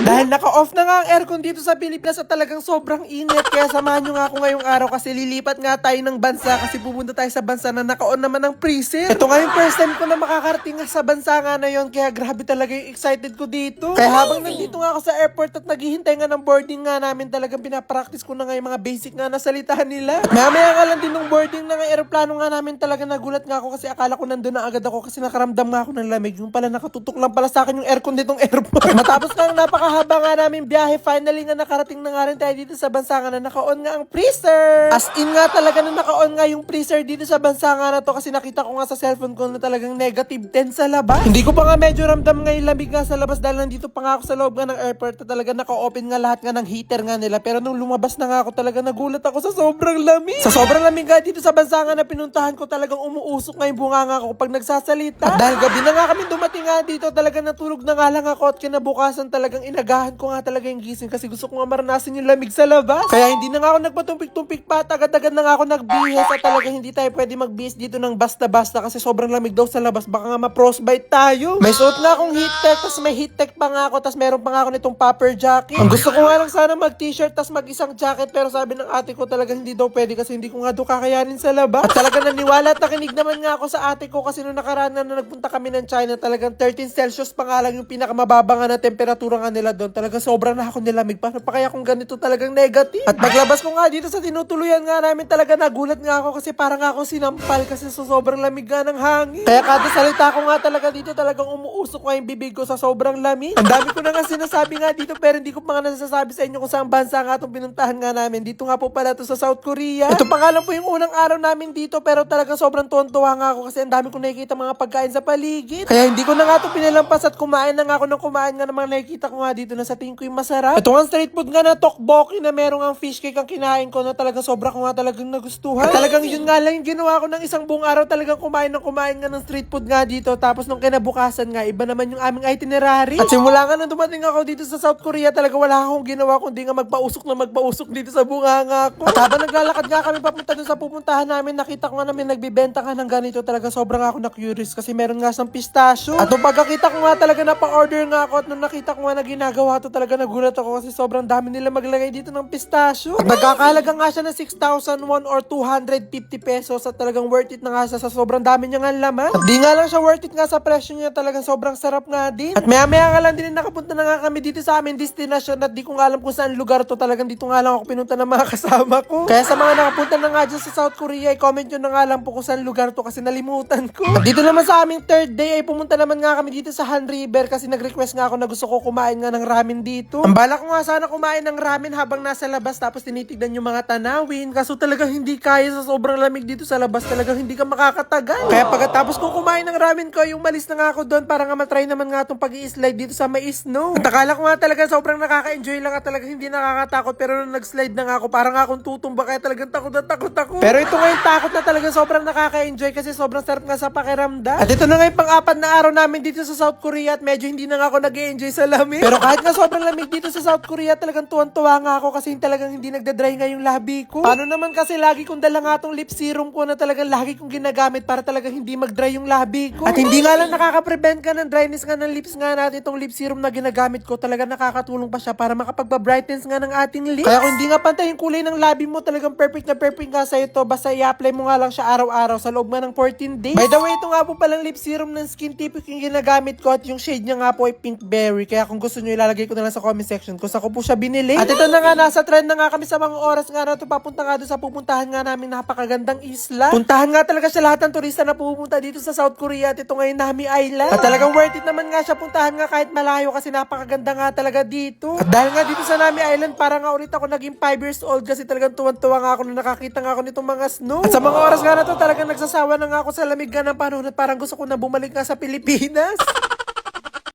Dahil naka-off na nga ang aircon dito sa Pilipinas at talagang sobrang init. Kaya samahan nyo nga ako ngayong araw kasi lilipat nga tayo ng bansa kasi pupunta tayo sa bansa na naka-on naman ng freezer. Ito nga yung first time ko na makakarating nga sa bansa nga na yun. Kaya grabe talaga yung excited ko dito. Kaya habang nandito nga ako sa airport at naghihintay nga ng boarding nga namin, talagang pinapractice ko na nga yung mga basic nga na salitahan nila. Mamaya nga lang din ng boarding na nga aeroplano nga namin, talaga nagulat nga ako kasi akala ko nandun na agad ako kasi nakaramdam nga ako ng lamig. Yung pala nakatutok lang pala sa akin yung aircon ditong airport. Matapos nga ang napakahaba nga namin biyahe, finally nga nakarating na nga rin tayo dito sa bansa nga na naka-on nga ang freezer. As in nga talaga na naka-on nga yung freezer dito sa bansa nga na to kasi nakita ko nga sa cellphone ko na talagang negative 10 sa labas. Hindi ko pa nga medyo ramdam nga yung lamig nga sa labas dahil nandito pa nga ako sa loob nga ng airport na talaga naka-open nga lahat nga ng heater nga nila. Pero nung lumabas na nga ako talaga nagulat ako sa sobrang lamig. Sa sobrang lamig nga dito sa bansa nga na pinuntahan ko, talagang umuusok nga yung bunganga ko pag nagsasalita. At dahil gabi na nga kami dumating nga dito, talagang natulog na nga lang ako at kinabukasan talagang inagahan ko nga talaga yung gising kasi gusto ko nga maranasan yung lamig sa labas. Kaya hindi na nga ako nagpatumpik-tumpik pa at agad-agad na nga ako nagbihis at talaga hindi tayo pwede magbihis dito ng basta-basta kasi sobrang lamig daw sa labas, baka nga ma-frostbite tayo. May suot na akong heat tech, tas may heat tech pa nga ako, tas meron pa nga ako nitong popper jacket. Ang gusto ko nga lang sana mag-t-shirt tas mag-isang jacket, pero sabi ng ate ko talaga hindi daw pwede kasi hindi ko nga daw kakayanin sa labas. At talaga naniwala at nakinig naman nga ako sa ate ko kasi nung nakaraan na nagpunta kami ng China, talagang 13 Celsius pa nga lang yung pinakamababa nga na temperatura nga nila doon. Talaga sobrang na ako nilamig. Paano pa kaya kung ganito talagang negative? At paglabas ko nga dito sa tinutuluyan nga namin, talaga nagulat nga ako kasi parang nga ako sinampal kasi sa sobrang lamig nga ng hangin. Kaya kada salita ko nga talaga dito, talagang umuusok nga yung bibig ko sa sobrang lamig. Ang dami ko na nga sinasabi nga dito pero hindi ko pa nga nasasabi sa inyo kung saan bansa nga itong pinuntahan nga namin. Dito nga po pala to sa South Korea. Ito pa nga lang po yung unang araw namin dito pero talagang sobrang tuwan-tuwa nga ako kasi ang dami ko nakikita mga pagkain sa paligid. Kaya hindi ko na nga ito pinalampas at kumain na nga ako ng kumain nga ng mga nakikita ko nga dito na sa tingin ko yung masarap. Ito nga street food nga na tteokbokki na merong ang fish cake ang kinain ko na talagang sobra ko nga talagang nagustuhan. At talagang yun nga lang yung ginawa ko ng isang buong araw, talagang kumain nga ng street food nga dito. Tapos nung kinabukasan nga, iba naman yung aming itinerary. At simula nga nung dumating ako dito sa South Korea, talaga wala akong ginawa kundi nga magpausok dito sa bunganga ko. At habang naglalakad nga kami papunta dun sa pupuntahan namin, nakita ko nga namin nagbibenta nga ng ganito. Talaga sobrang ako na-curious kasi meron nga sang pistachio. At nung pagkakita ko nga talaga na pa-order nga ako at nung nakita ko nga na ginagawa to, talaga nagulat ako kasi sobrang dami nila maglagay dito ng pistachio. At nagkakalaga nga siya ng 6,001 or 250 pesos at talagang worth it na nga siya sa sobrang dami niya nga laman. At di nga lang siya worth it nga sa presyo niya, talagang sobrang sarap nga din. At maya-maya nga lang din nakapunta na nga kami dito sa aming destination at di ko nga alam kung saan lugar to, talagang dito nga lang ako pinunta ng mga kasama ko. Kaya sa mga nakapunta na nga dyan sa South Korea, i-comment nyo na nga lang po kung saan lugar to kasi nalimutan ko. At dito naman sa aming third day ay pumunta naman nga kami dito sa Han River kasi nag-request nga ako na gusto ko kumain nga ng ramen dito. Ang balak ko nga sana kumain ng ramen habang nasa labas tapos tinitignan yung mga tanawin, kaso talagang hindi kaya sa sobrang lamig dito sa labas, talagang hindi ka makakatagal. Kaya pagkatapos kong kumain ng ramen ko, yung malis na nga ako doon para nga matry naman nga itong pag-i-slide dito sa may snow. At akala ko nga talaga sobrang nakaka-enjoy lang at talagang hindi nakakatakot, pero nung nag-slide na nga ako parang nga akong tutumba kaya talagang takot na takot ako. Pero ito nga yung takot na talagang sobrang nakaka-enjoy kasi sobrang sarap nga sa pakiramdam. At ito na nga yung pang-apat na araw namin dito sa South Korea at medyo hindi na nga ako nag-enjoy sa lamig. Pero kahit nga sobrang lamig dito sa South Korea, talagang tuwan-tuwa nga ako kasi talagang hindi nagda-dry nga yung labi ko. Paano naman kasi lagi kong dala nga tong lip serum ko na talagang lagi kong ginagamit para talagang hindi mag-dry yung labi ko. At hindi nga lang nakaka-prevent ka ng dryness nga ng lips nga natin itong lip serum na ginagamit ko, talagang nakakatulong pa siya para makapagpa-brightens nga ng ating lips. Kaya kung hindi nga pantay yung kulay ng labi mo, talagang perfect na perfect nga sa'yo to. Basta i-apply mo nga lang siya araw-araw sa loob nga ng 14 days. By the way, ito nga po palang lip serum ng Skin Typic yung ginagamit ko at yung shade niya nga po ay pink berry. Kaya kung gusto nyo, ilalagay ko na lang sa comment section kung saan ko po siya binili. At ito na nga, nasa trend na nga kami sa mga oras nga na ito. Papunta nga doon sa pupuntahan nga namin napakagandang isla. Puntahan nga talaga siya lahat ng turista na pupunta dito sa South Korea at ito ngayon Nami Island. At talagang worth it naman nga siya puntahan nga kahit malayo kasi napakaganda nga talaga dito. At dahil nga dito sa Nami Island, parang nga ulit ako naging 5 years old kasi talagang tuwan-tuwa nga ako na nakakita nga ako nitong mga snow. At sa mga oras nga na to, talagang nagsasawa na nga ako sa lamig nga ng panahon at parang gusto ko na bumalik nga sa Pilipinas.